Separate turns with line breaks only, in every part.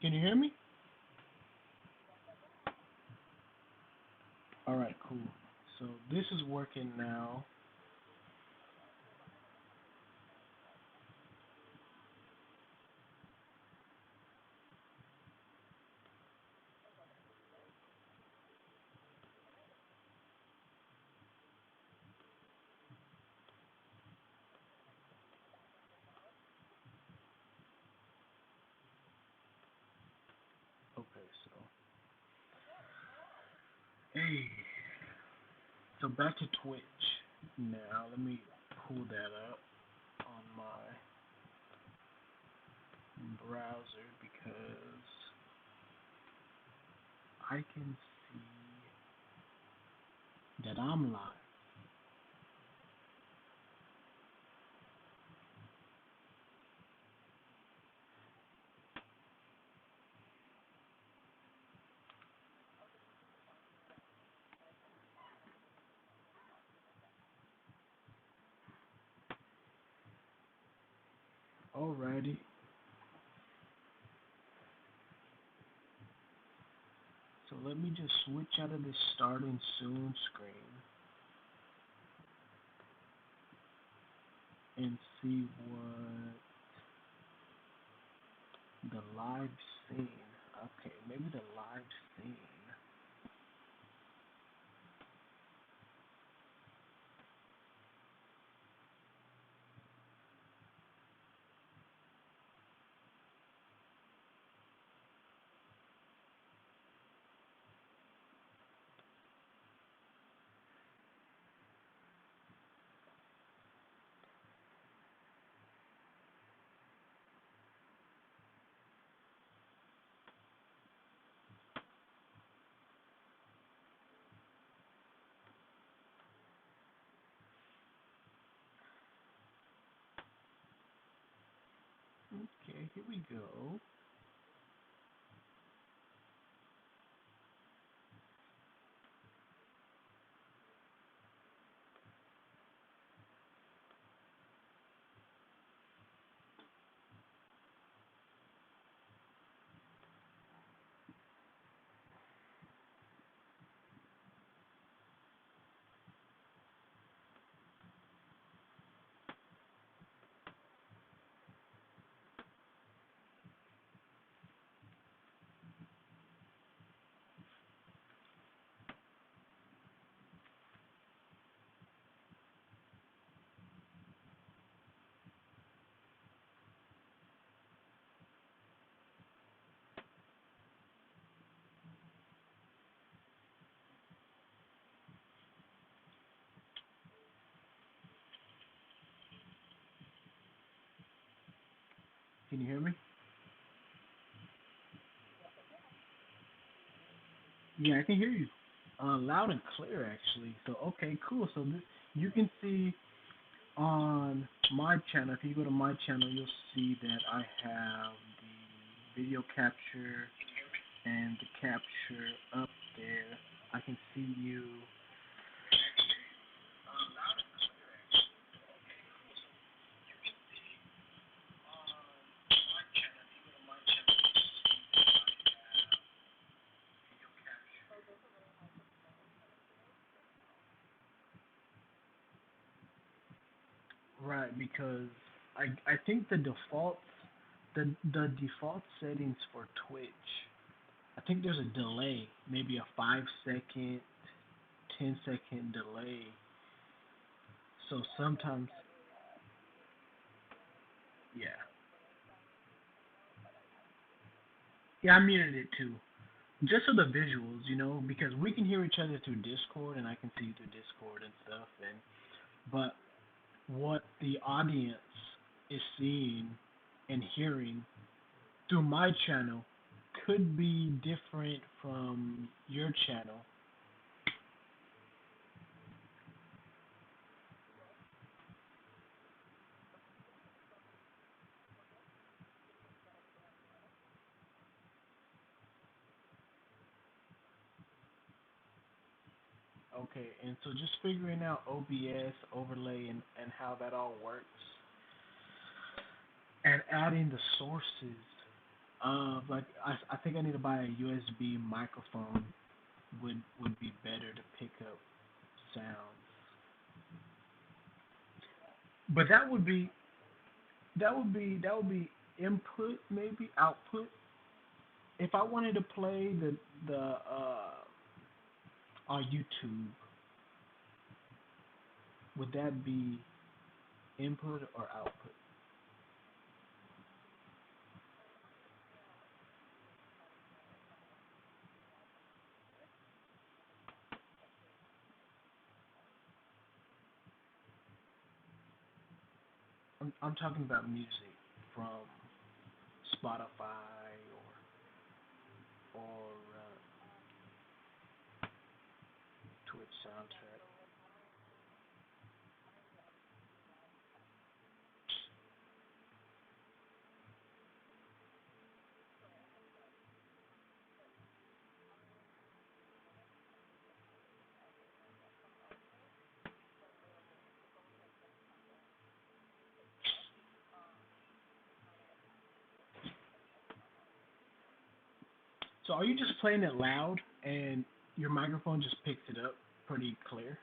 Can you hear me? All right, cool. So this is working now. Okay, so hey, so back to Twitch now. Let me pull that up on my browser because I can see that I'm live. Alrighty. So let me just switch out of this starting soon screen and see what the live scene. Okay, maybe the live scene. Okay, here we go. Can you hear me? Yeah, I can hear you. Loud and clear, actually. So, okay, cool. So, you can see on my channel, if you go to my channel, you'll see that I have the video capture and the capture up there. I can see you. Right, because I think the default settings for Twitch, I think there's a delay, maybe a 5 second, 10 second delay. So sometimes, yeah, yeah, I muted it too, just for the visuals, because we can hear each other through Discord, and I can see you through Discord and stuff, and but what the audience is seeing and hearing through my channel could be different from your channel. Okay, and so just figuring out OBS overlay and how that all works, and adding the sources. Like I think I need to buy a USB microphone. Would be better to pick up sounds. But that would be input, maybe output. If I wanted to play the on YouTube, would that be input or output? I'm talking about music from Spotify or Twitch soundtrack. So are you just playing it loud and your microphone just picks it up pretty clear?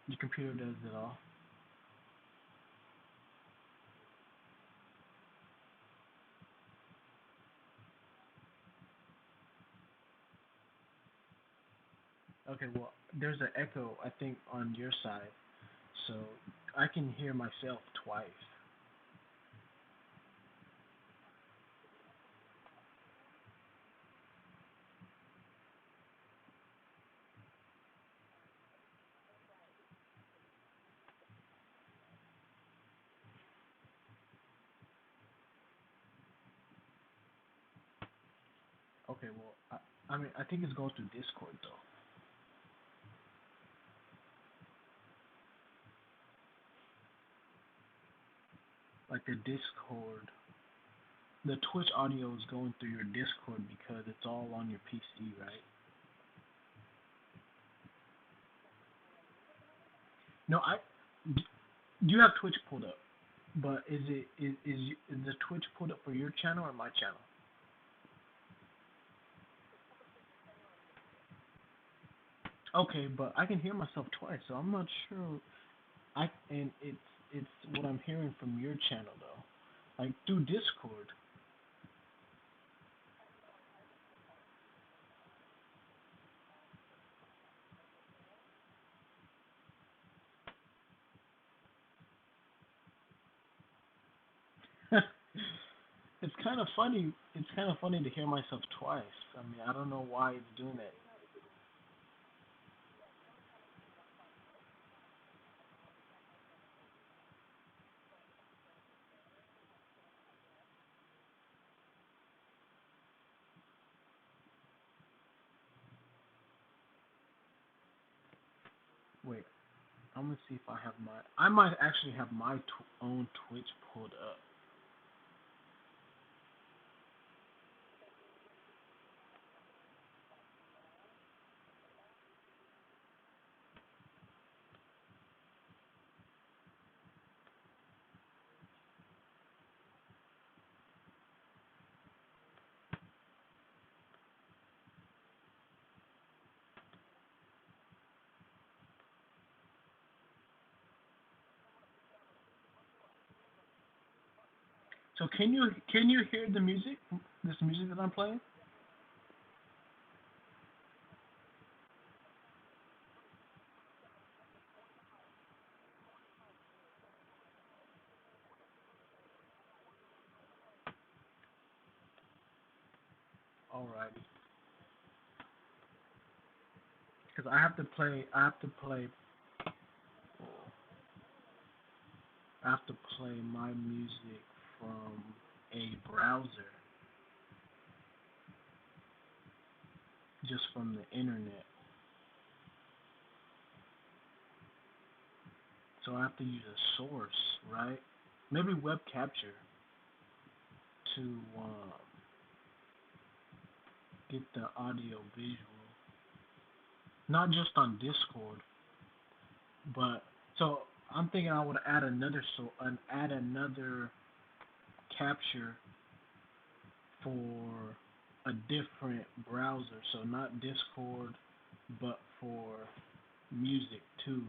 Your computer does it all. Okay, well, there's an echo, I think, on your side, so I can hear myself twice. Okay, well, I mean, I think it's going through Discord though. Like the Discord, the Twitch audio is going through your Discord because it's all on your PC, right? No, you have Twitch pulled up, but is the Twitch pulled up for your channel or my channel? Okay, but I can hear myself twice, so I'm not sure. And it's what I'm hearing from your channel though, like through Discord. It's kind of funny. It's kind of funny to hear myself twice. I mean, I don't know why it's doing that. Wait, I'm gonna see if I have my. I might actually have my own Twitch pulled up. So can you hear the music? This music that I'm playing? Alrighty. Because I have to play. I have to play my music from a browser, just from the internet. So I have to use a source, right? Maybe web capture to get the audio visual, not just on Discord, but so I'm thinking I would add another capture for a different browser. So not Discord, but for music too.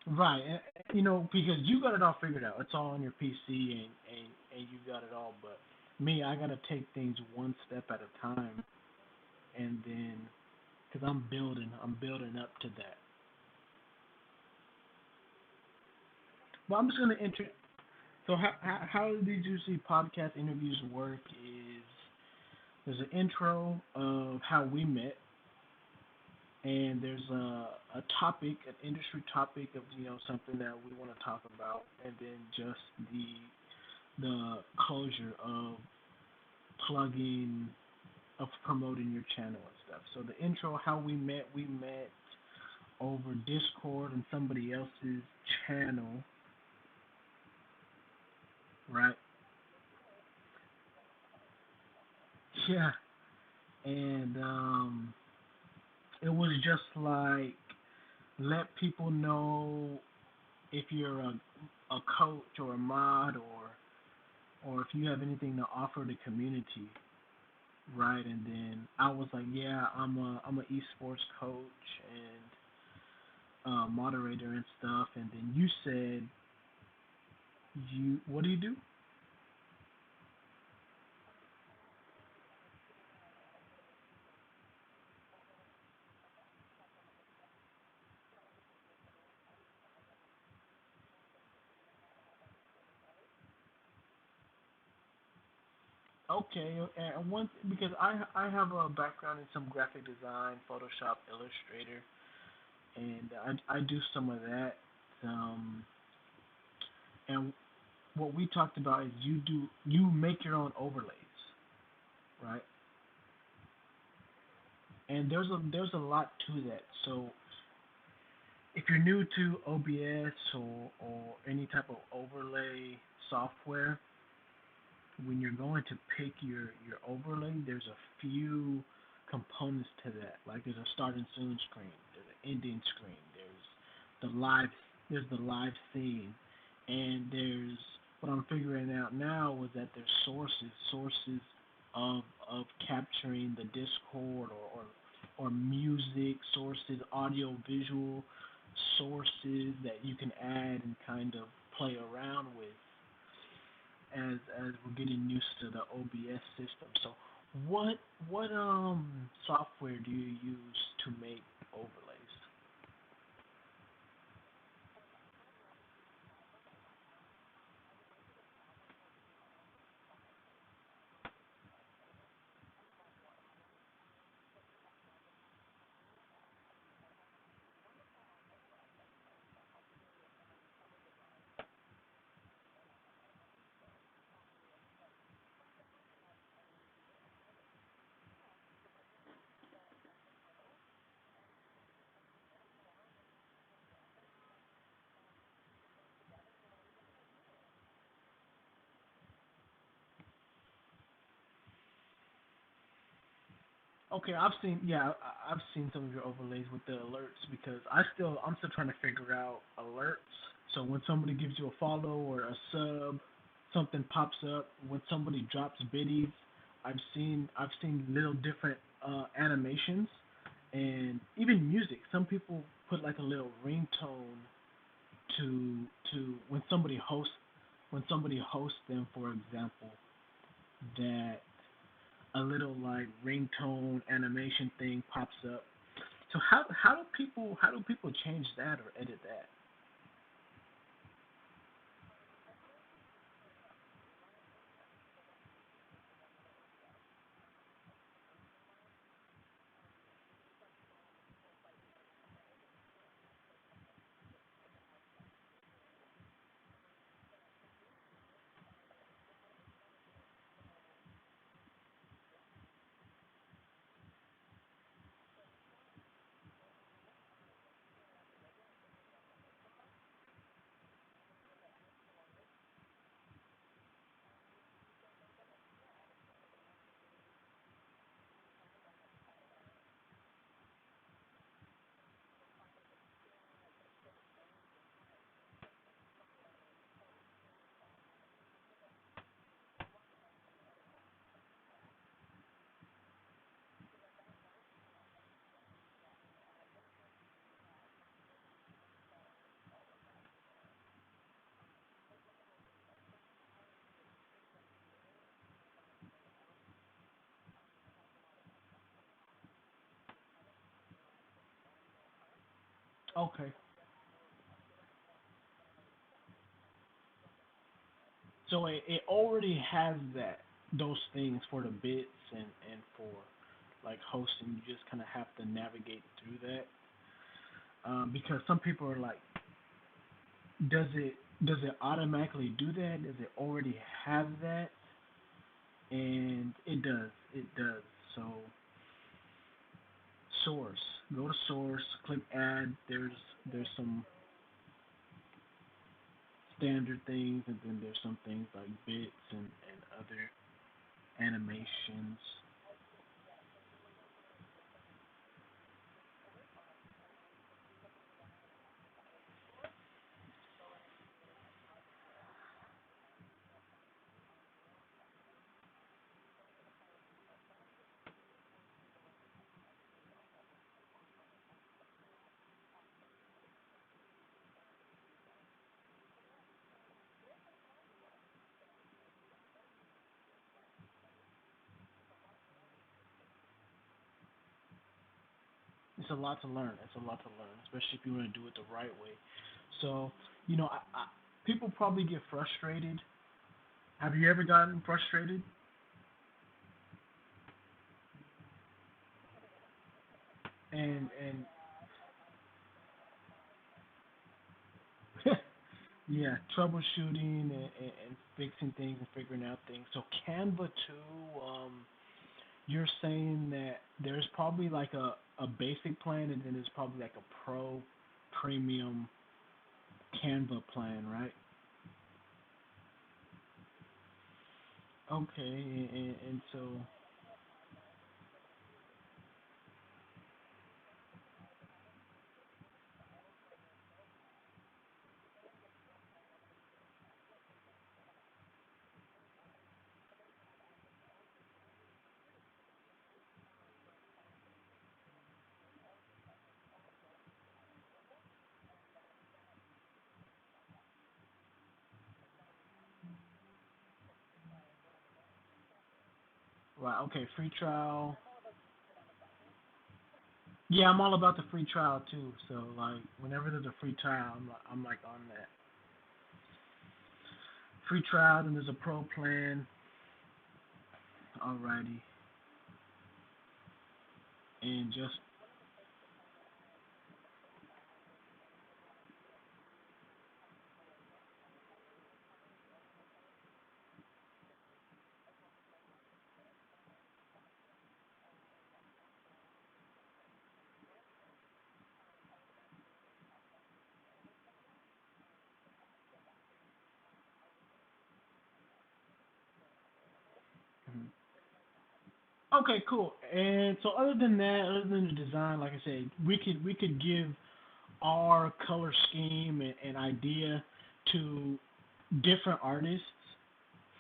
Right, because you got it all figured out. It's all on your PC, and you got it all. But me, I gotta take things one step at a time, and then because I'm building up to that. But I'm just gonna enter. So how did you see podcast interviews work? Is there's an intro of how we met, and there's a topic, an industry topic of something that we want to talk about, and then just the closure of plugging of promoting your channel and stuff. So the intro, how we met over Discord and somebody else's channel, right? Yeah, and it was just like let people know if you're a coach or a mod or if you have anything to offer the community, right? And then I was like, yeah, I'm a esports coach and moderator and stuff. And then you said you what do you do? Okay, and one because I have a background in some graphic design, Photoshop, Illustrator, and I do some of that. Um, and what we talked about is you make your own overlays, right? And there's a lot to that. So if you're new to OBS or any type of overlay software, when you're going to pick your overlay, there's a few components to that. Like there's a start and soon screen, there's an ending screen, the live there's the live scene, and there's what I'm figuring out now was that there's sources of capturing the Discord or music sources, audio visual sources that you can add and kind of play around with as we're getting used to the OBS system. So what software do you use to make overlays? Okay, I've seen some of your overlays with the alerts because I'm still trying to figure out alerts. So when somebody gives you a follow or a sub, something pops up. When somebody drops biddies, I've seen little different animations and even music. Some people put like a little ringtone to when somebody hosts them, for example, that a little like ringtone animation thing pops up. So how do people change that or edit that? Okay. So it already has those things for the bits and for like hosting. You just kind of have to navigate through that. Because some people are like, does it does it automatically do that? Does it already have that? And it does. It does. So source. Go to source. Click add. There's some standard things, and then there's some things like bits and other animations. It's a lot to learn. It's a lot to learn, especially if you want to do it the right way. So, people probably get frustrated. Have you ever gotten frustrated? And yeah, troubleshooting and fixing things and figuring out things. So Canva too. You're saying that there's probably like a basic plan, and then there's probably like a pro premium Canva plan, right? Okay, and so right, okay, free trial. Yeah, I'm all about the free trial too. So like, whenever there's a free trial, I'm like on that free trial. Then there's a pro plan. Alrighty, and just mhm. Okay, cool. And so other than that, other than the design, like I said, we could give our color scheme and idea to different artists.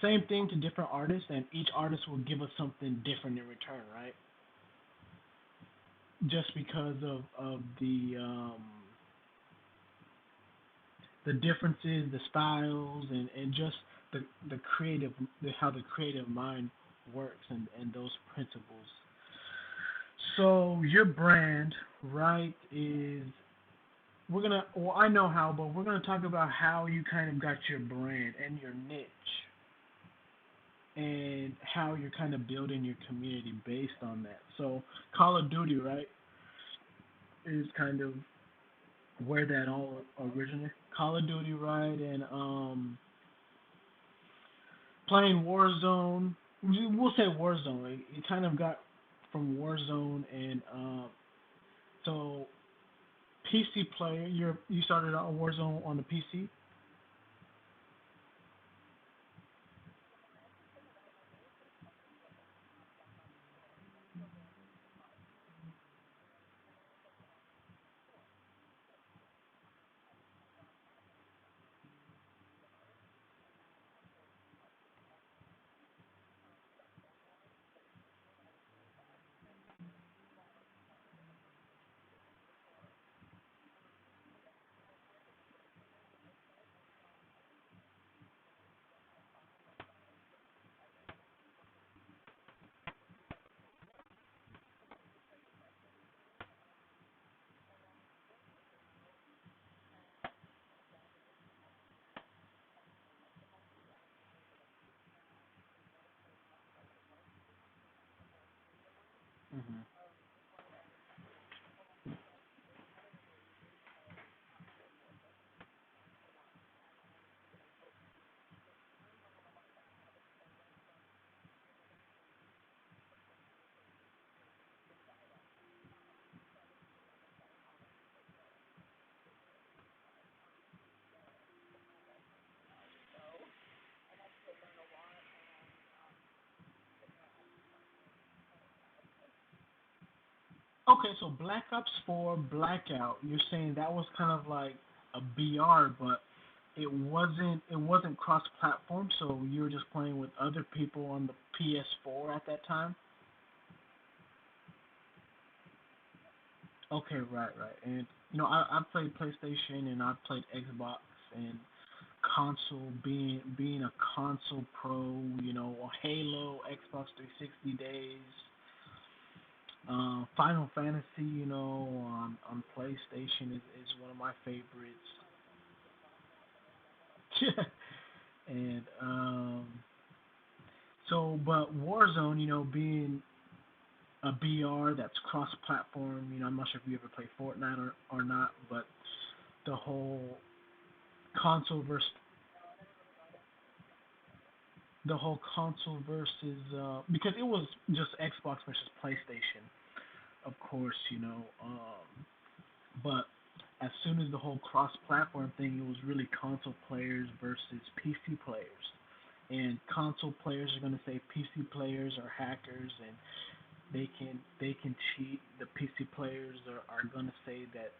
Same thing to different artists, and each artist will give us something different in return, right? Just because of the differences, the styles, and just the creative, how the creative mind works, and those principles. So your brand, right, is we're gonna. Well, I know how, but we're gonna talk about how you kind of got your brand and your niche, and how you're kind of building your community based on that. So Call of Duty, right, is kind of where that all originated. Call of Duty, right, and playing Warzone. We'll say Warzone. It kind of got from Warzone, and so PC player. You started out Warzone on the PC. Mhm. Okay, so Black Ops 4 Blackout, you're saying that was kind of like a BR, but it wasn't cross-platform, so you were just playing with other people on the PS4 at that time. Okay, right. And I played PlayStation and I played Xbox and console. Being a console pro, Halo, Xbox 360 days, Final Fantasy, on PlayStation is one of my favorites. And but Warzone, being a BR that's cross-platform, I'm not sure if you ever play Fortnite or not, but the whole console versus because it was just Xbox versus PlayStation, of course, but as soon as the whole cross-platform thing, it was really console players versus PC players. And console players are going to say PC players are hackers and they can cheat. The PC players are going to say that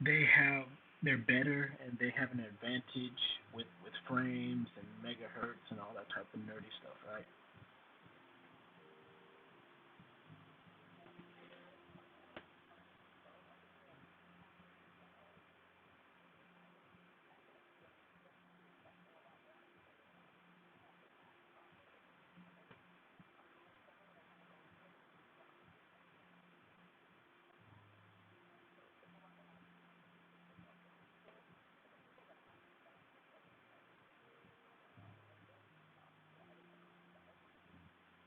they're better and they have an advantage with frames and megahertz and all that type of nerdy stuff, right?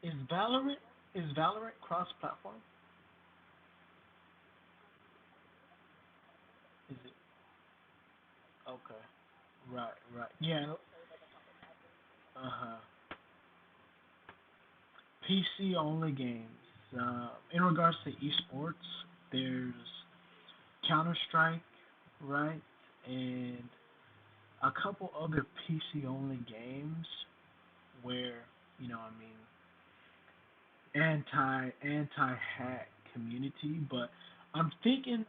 Is Valorant is Valorant cross-platform? Is it? Okay. Right. Yeah. Uh-huh. PC only games. In regards to esports, there's Counter Strike, right, and a couple other PC only games where I mean, anti hack community, but I'm thinking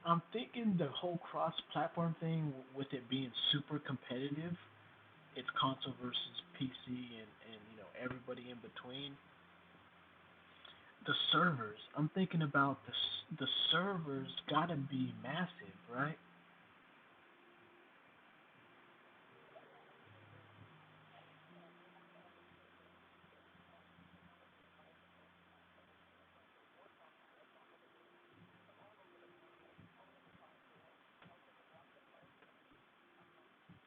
the whole cross platform thing with it being super competitive, it's console versus PC and everybody in between. The servers, I'm thinking about the servers gotta be massive, right?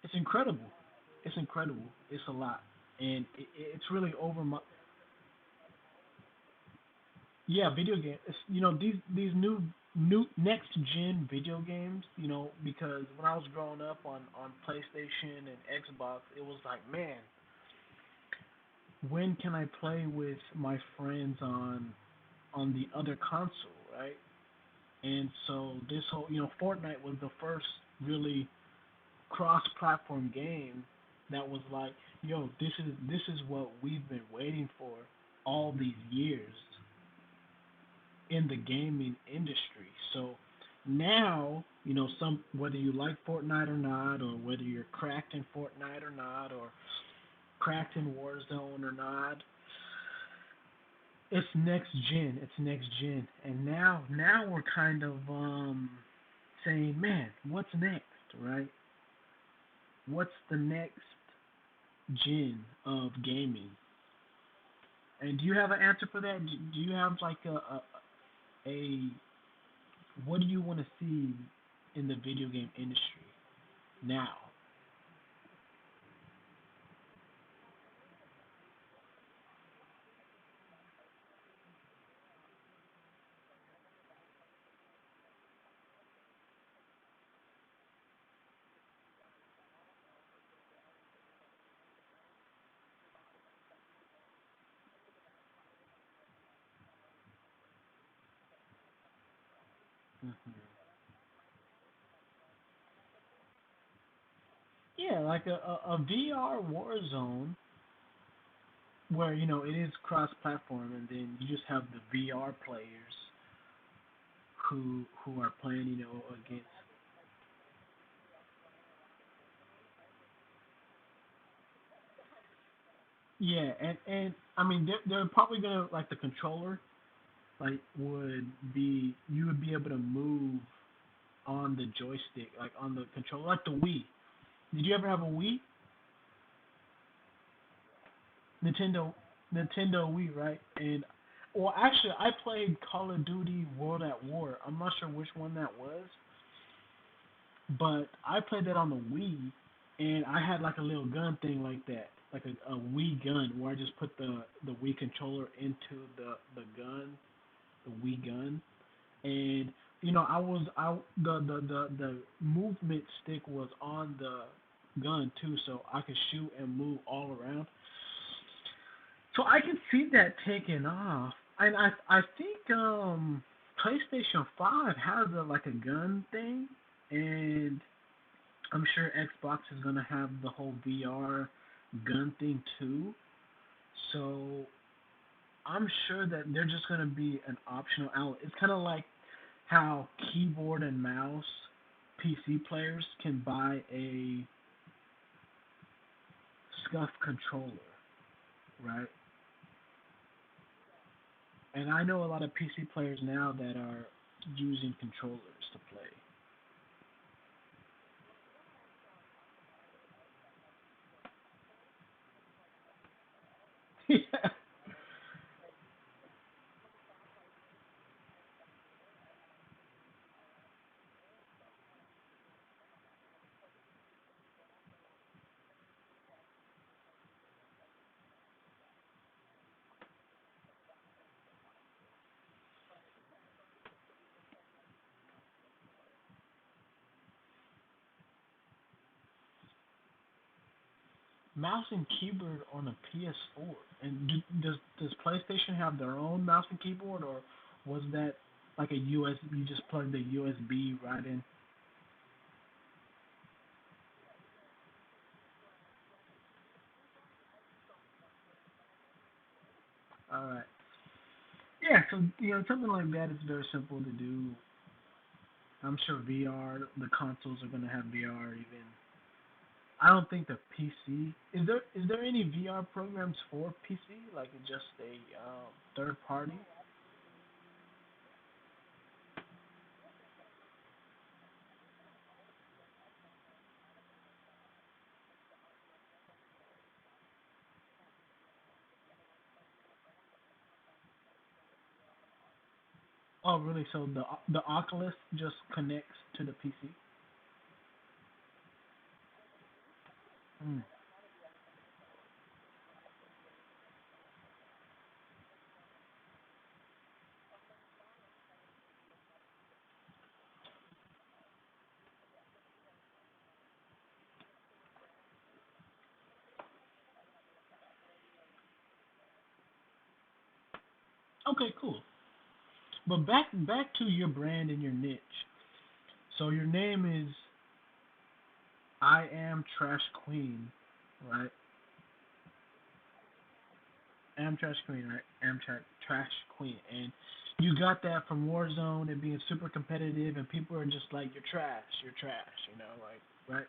It's incredible. It's incredible. It's a lot, and it's really over my. Yeah, video game. It's, these new next gen video games. Because when I was growing up on PlayStation and Xbox, it was like, man, when can I play with my friends on the other console, right? And so this whole, Fortnite was the first really cross-platform game that was like, yo, this is what we've been waiting for all these years in the gaming industry. So now, some whether you like Fortnite or not, or whether you're cracked in Fortnite or not, or cracked in Warzone or not, it's next gen. It's next gen, and now we're kind of saying, man, what's next, right? What's the next gen of gaming? And do you have an answer for that? Do you have like a what do you want to see in the video game industry now? Hmm. Yeah, like a VR Warzone where it is cross-platform, and then you just have the VR players who are playing, against. Yeah, and I mean they're probably gonna like the controller like would be you would be able to move on the joystick like on the controller like the Wii. Did you ever have a Wii? Nintendo Nintendo Wii, right? And well, actually, I played Call of Duty World at War. I'm not sure which one that was, but I played that on the Wii, and I had like a little gun thing like that, like a Wii gun, where I just put the Wii controller into the gun, the Wii gun, and the movement stick was on the gun too, so I could shoot and move all around. So I can see that taking off, and I think PlayStation 5 has a like a gun thing, and I'm sure Xbox is gonna have the whole VR gun thing too. So I'm sure that they're just gonna be an optional outlet. It's kind of like how keyboard and mouse PC players can buy a scuff controller, right? And I know a lot of PC players now that are using controllers to play. Yeah. Mouse and keyboard on a PS4. And does PlayStation have their own mouse and keyboard, or was that like a USB? You just plug the USB right in. All right. Yeah. So something like that is very simple to do. I'm sure VR, the consoles are gonna have VR even. I don't think the PC is there any VR programs for PC like just a third party? Oh, really? So the Oculus just connects to the PC? Mm. Okay, cool. But back to your brand and your niche. So your name is I am Trash Queen, right? Am Trash Queen, right? Am Trash Queen, and you got that from Warzone and being super competitive, and people are just like, you're trash, like, right?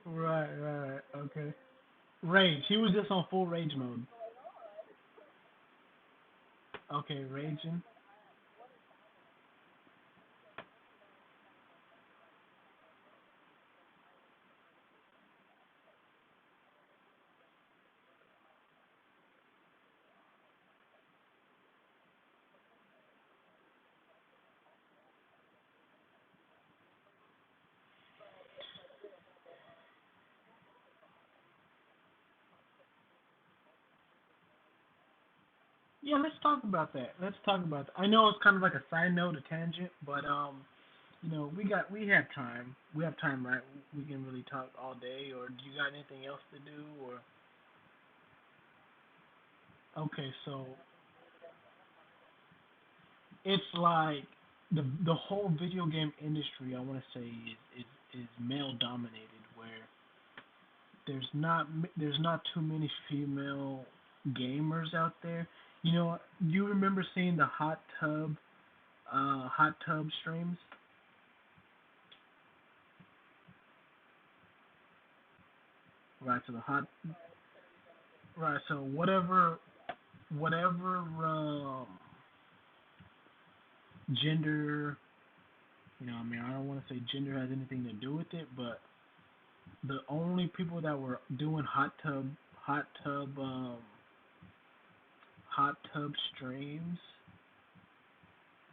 Right, okay. Rage. He was just on full rage mode. Okay, raging. Yeah, let's talk about that. Let's talk about that. I know it's kind of like a side note, a tangent, but we have time. We have time, right? We can really talk all day. Or do you got anything else to do? Or okay, so it's like the whole video game industry. I want to say is male dominated, where there's not too many female gamers out there. You remember seeing the hot tub streams, right? So the hot right. So whatever gender, I mean, I don't want to say gender has anything to do with it, but the only people that were doing hot tub hot tub streams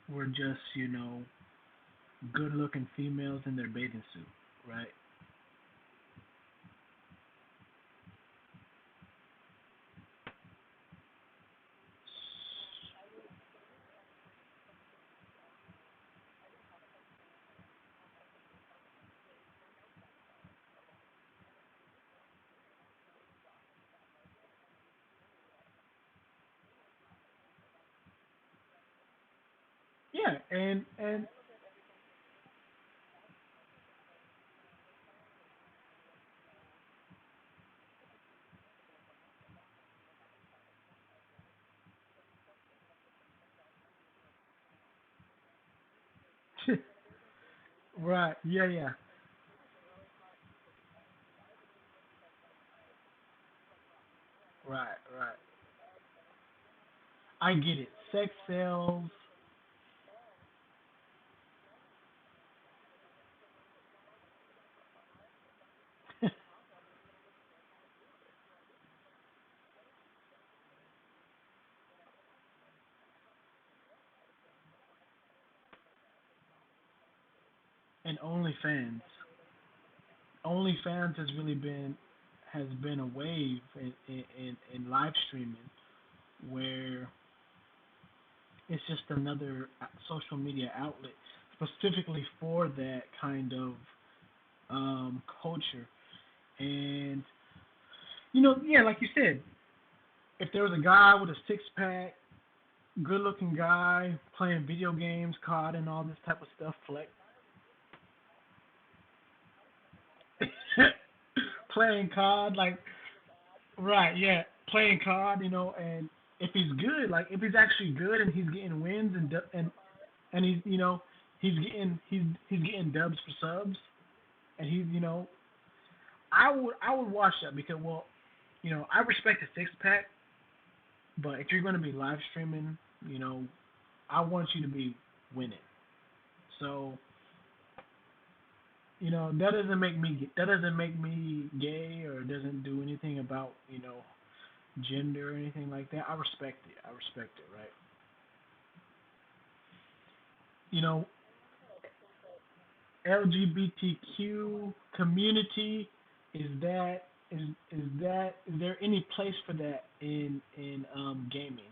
were just good looking females in their bathing suit, right? Yeah, and right, yeah, yeah, right, right. I get it. Sex sells, and OnlyFans has been a wave in live streaming where it's just another social media outlet specifically for that kind of culture. And yeah, like you said, if there was a guy with a six pack, good looking guy playing video games, COD, and all this type of stuff, playing COD, like right, yeah, playing COD, and if he's good, like if he's actually good and he's getting wins and he's getting dubs for subs, and I would watch that because well, I respect the six pack, but if you're going to be live streaming, you know, I want you to be winning. So that doesn't make me gay or doesn't do anything about gender or anything like that. I respect it. I respect it, right? You know, LGBTQ community is that is there any place for that in gaming?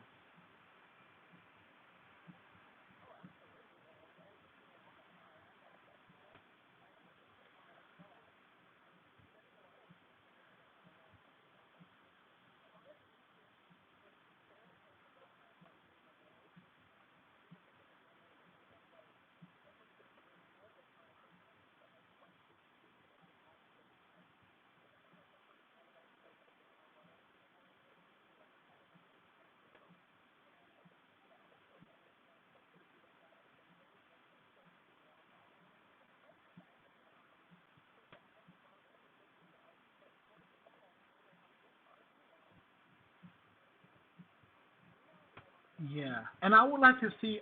Yeah, and I would like to see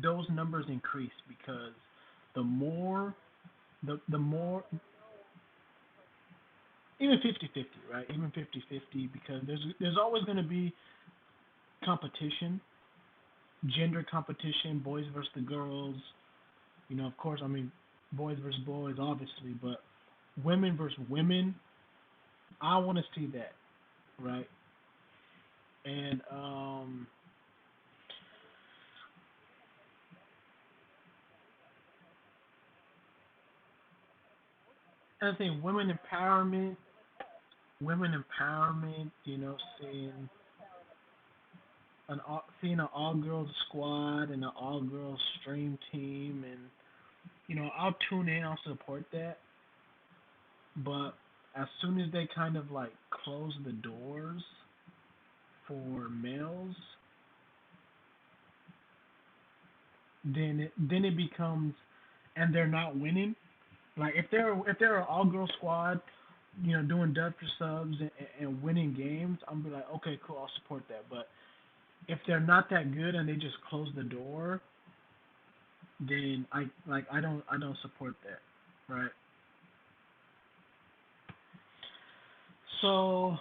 those numbers increase because the more the more even 50-50, right? Even 50-50 because there's always going to be competition, gender competition, boys versus the girls. Of course, I mean boys versus boys obviously, but women versus women, I want to see that, right? And And I think women empowerment, seeing an all girls squad and an all girls stream team, and I'll tune in, I'll support that. But as soon as they kind of like close the doors for males, then it becomes, and they're not winning. Like if they're an all girl squad, doing dub for subs and winning games, I'm be like, okay, cool, I'll support that. But if they're not that good and they just close the door, then I don't support that, right? So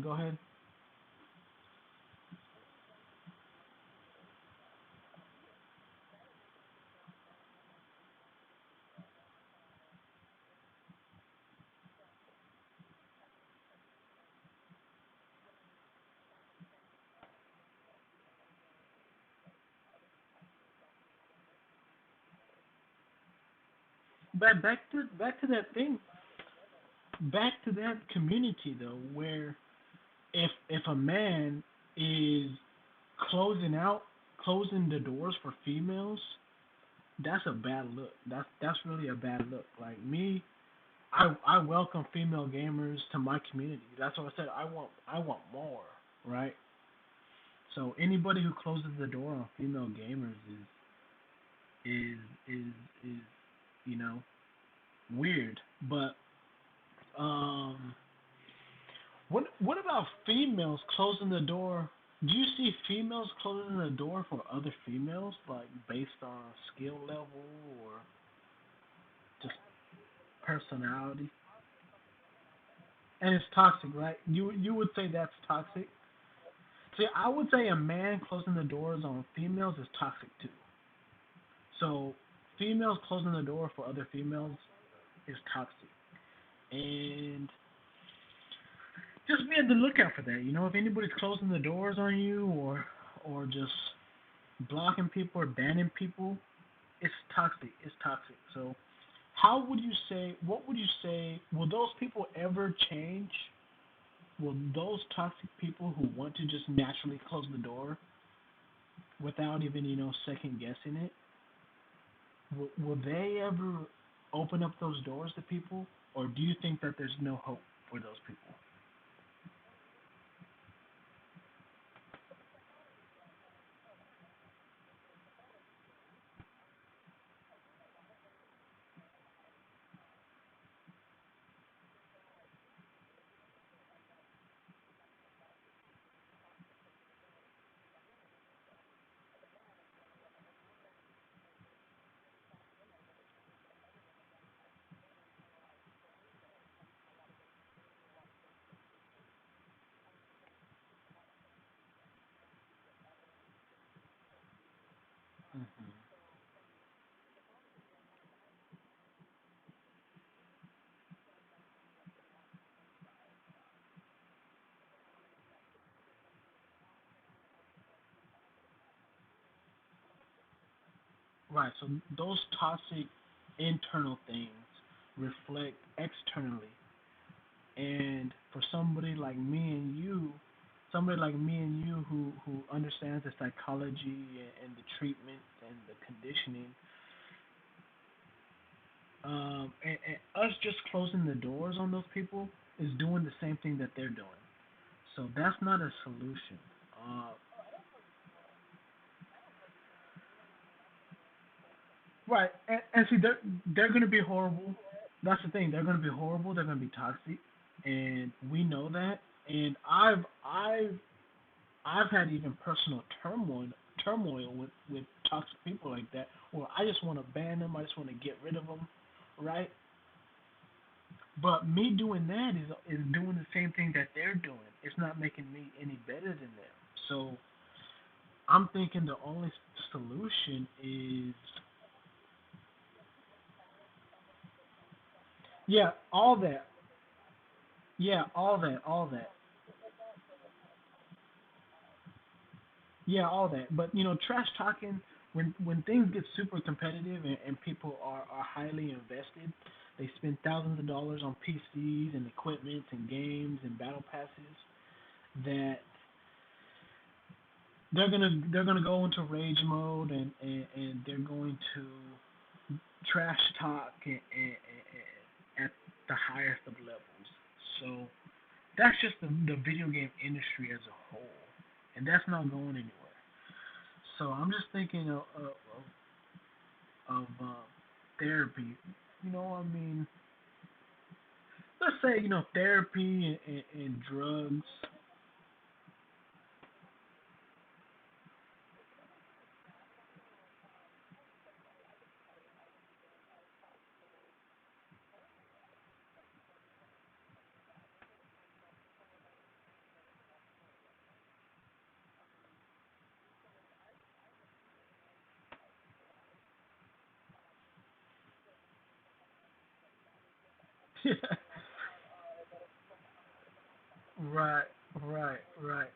go ahead. But back to that thing, back to that community though, where if a man is closing the doors for females, that's a bad look. That's really a bad look. Like me, I welcome female gamers to my community. That's what I said. I want more, right? So anybody who closes the door on female gamers is is is you know weird. But um, what about females closing the door? Do you see females closing the door for other females, like based on skill level or just personality? And it's toxic, right? You would say that's toxic. See, I would say a man closing the doors on females is toxic too. So females closing the door for other females is toxic, and just be on the lookout for that. If anybody's closing the doors on you, or just blocking people or banning people, it's toxic. It's toxic. So, how would you say? What would you say? Will those people ever change? Will those toxic people who want to just naturally close the door without even second guessing it? Will they ever open up those doors to people, or do you think that there's no hope for those people? Hmm. Right. So those toxic internal things reflect externally, and for somebody like me and you who understands the psychology and the treatment and the conditioning, and us just closing the doors on those people is doing the same thing that they're doing. So that's not a solution. Uh, right. And see, they're gonna be horrible. That's the thing. They're gonna be horrible. They're gonna be toxic, and we know that. And I've had even personal turmoil with toxic people like that. Well, I just want to ban them. I just want to get rid of them, right? But me doing that is doing the same thing that they're doing. It's not making me any better than them. So I'm thinking the only solution is, yeah, all that. Yeah, all that. Yeah, all that. But trash talking. when things get super competitive and people are highly invested, they spend thousands of dollars on PCs and equipment and games and battle passes that they're gonna go into rage mode and they're going to trash talk at the highest of levels. So that's just the video game industry as a whole, and that's not going anywhere. So I'm just thinking of therapy. I mean, let's say therapy and drugs. Right, right, right,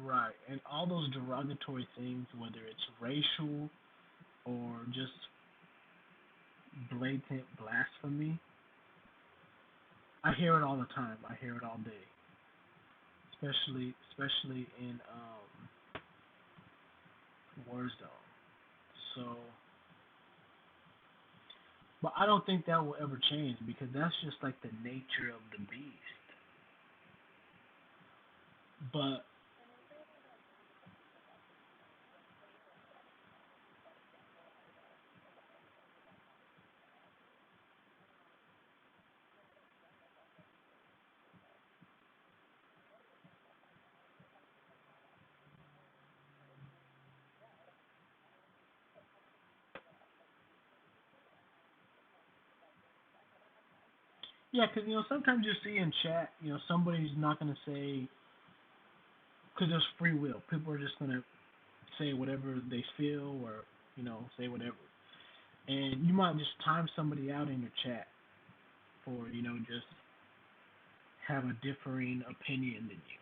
right. And all those derogatory things, whether it's racial or just blatant blasphemy, I hear it all the time. I hear it all day, especially in Warzone. So, but I don't think that will ever change because that's just like the nature of the beast. But yeah, because sometimes you see in chat, somebody's not gonna say because there's free will. People are just gonna say whatever they feel or say whatever, and you might just time somebody out in your chat for just have a differing opinion than you.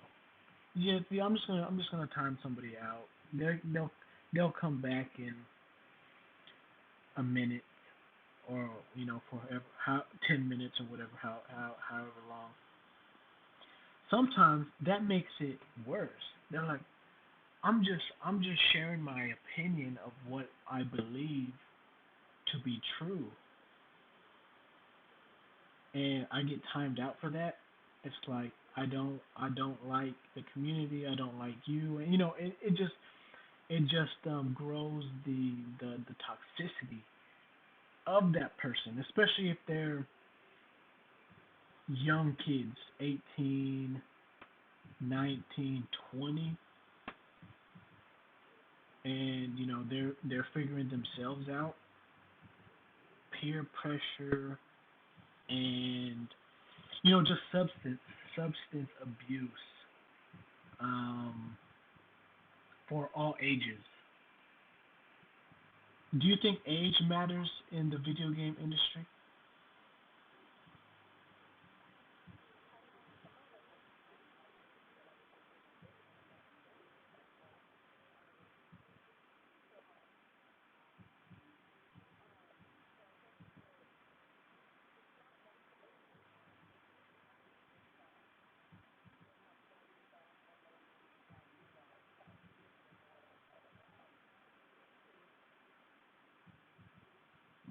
Yeah, yeah, I'm just gonna time somebody out. They'll come back in a minute or forever, 10 minutes or whatever, however long. Sometimes that makes it worse. They're like, I'm just sharing my opinion of what I believe to be true, and I get timed out for that. It's like I don't like the community. I don't like you, and it just grows the toxicity of that person, especially if they're young kids, 18, 19, 20, and they're figuring themselves out, peer pressure, and just substance abuse um, for all ages. Do you think age matters in the video game industry?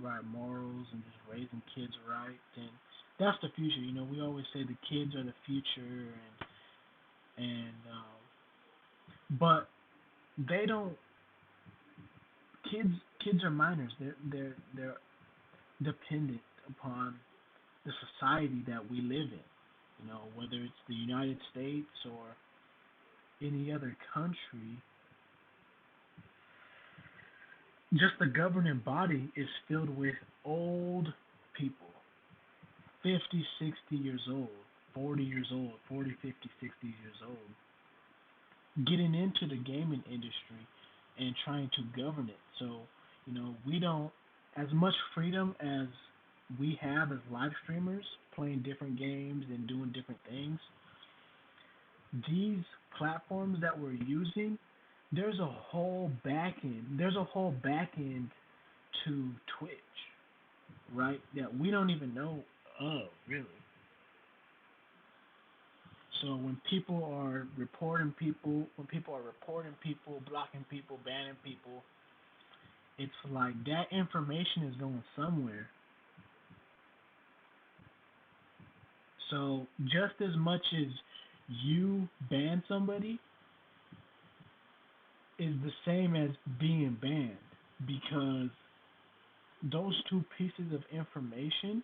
Right, morals and just raising kids right, and that's the future. We always say the kids are the future, and but they don't. Kids are minors. They're dependent upon the society that we live in. Whether it's the United States or any other country, just the governing body is filled with old people, 50, 60 years old, 40 years old, 40, 50, 60 years old, getting into the gaming industry and trying to govern it. So, we don't, as much freedom as we have as live streamers playing different games and doing different things, these platforms that we're using, there's a whole back end to Twitch, right? That we don't even know of really. So when people are reporting people, blocking people, banning people, it's like that information is going somewhere. So just as much as you ban somebody is the same as being banned because those two pieces of information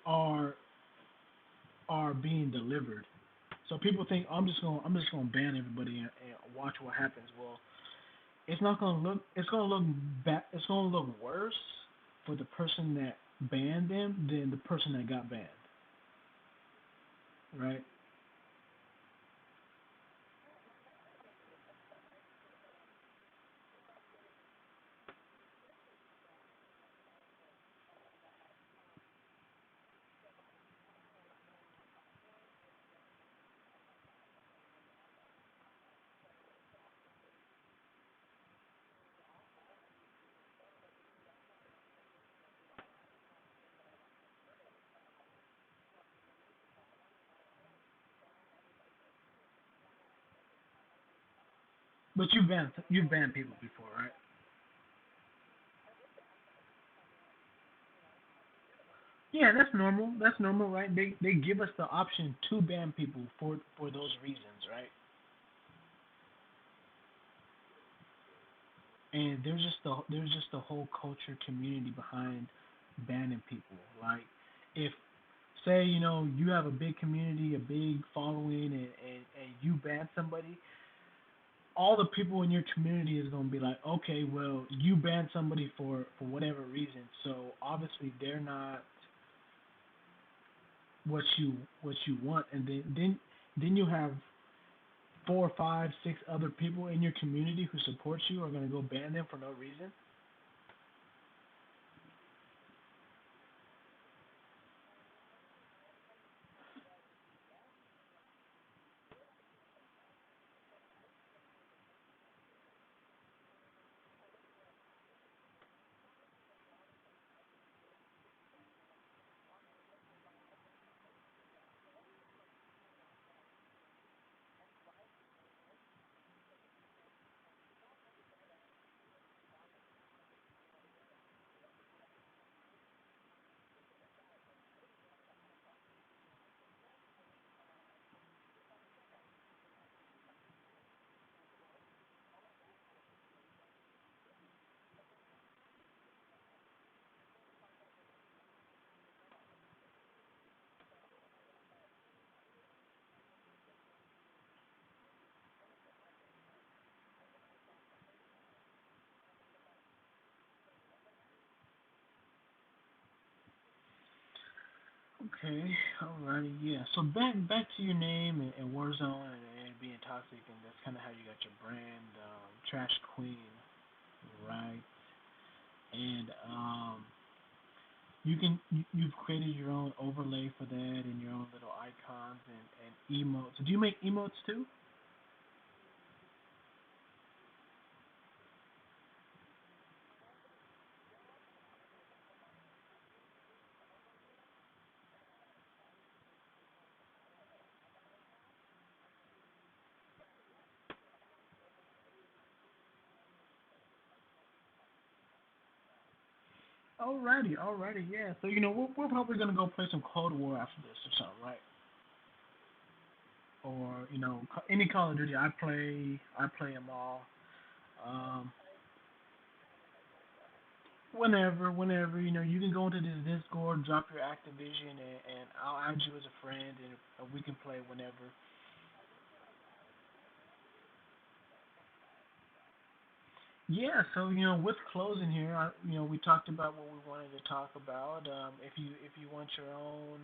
are are being delivered. So people think I'm just gonna ban everybody and watch what happens. Well, it's gonna look it's gonna look worse for the person that banned them than the person that got banned, right? But you've banned people before, right? Yeah, that's normal. That's normal, right? They give us the option to ban people for those reasons, right? And there's just a whole culture community behind banning people. Like if say you have a big community, a big following, and you ban somebody, all the people in your community is going to be like, okay, well, you banned somebody for whatever reason, so obviously they're not what you want, and then you have four, five, six other people in your community who support you are going to go ban them for no reason. Okay, alrighty, yeah. So back to your name and Warzone and being toxic, and that's kind of how you got your brand, Trash Queen, right? And you've created your own overlay for that and your own little icons and emotes. Do you make emotes too? Alrighty, yeah. So we're probably gonna go play some Cold War after this or something, right? Or any Call of Duty. I play them all. Um, whenever you can go into this Discord, drop your Activision, and I'll add you as a friend, and we can play whenever. Yeah, so with closing here, we talked about what we wanted to talk about. If you want your own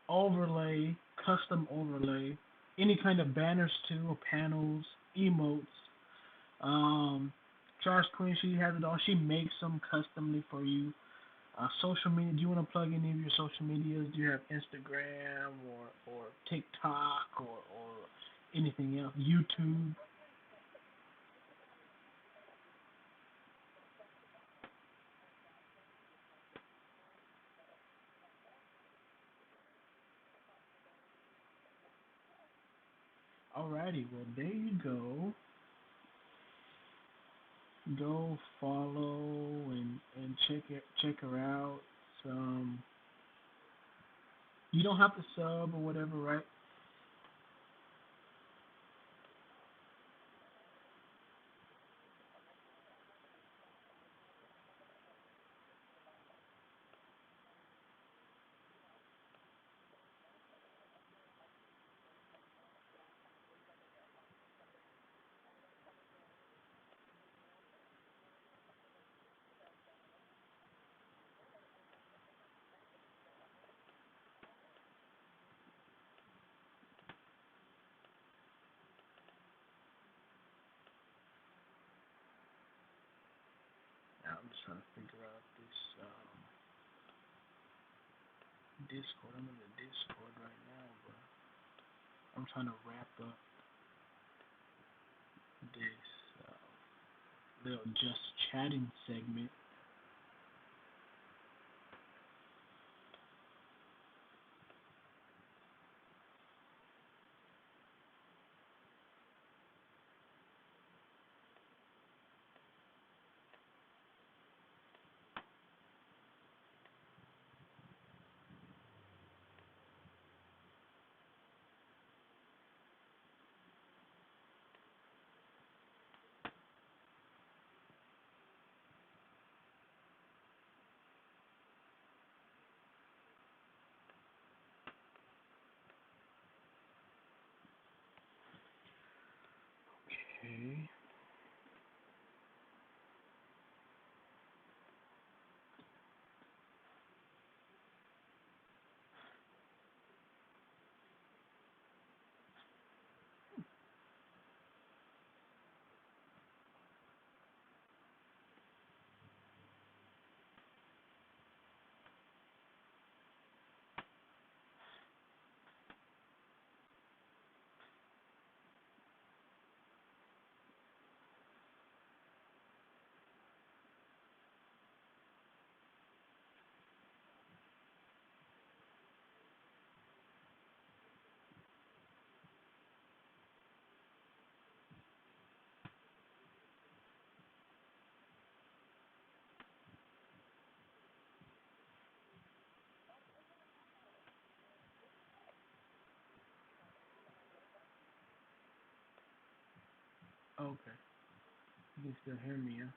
overlay, custom overlay, any kind of banners too, panels, emotes, um, Charles Queen, she has it all. She makes them customly for you. Social media. Do you want to plug any of your social medias? Do you have Instagram or TikTok or anything else? YouTube. Alrighty, well there you go. Go follow and check her out. Um, you don't have to sub or whatever, right? Now I'm just trying to figure out this Discord. I'm in the Discord right now, but I'm trying to wrap up this little just chatting segment. Okay. Okay. You can still hear me, huh?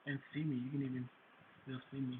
And see me. You can even still see me.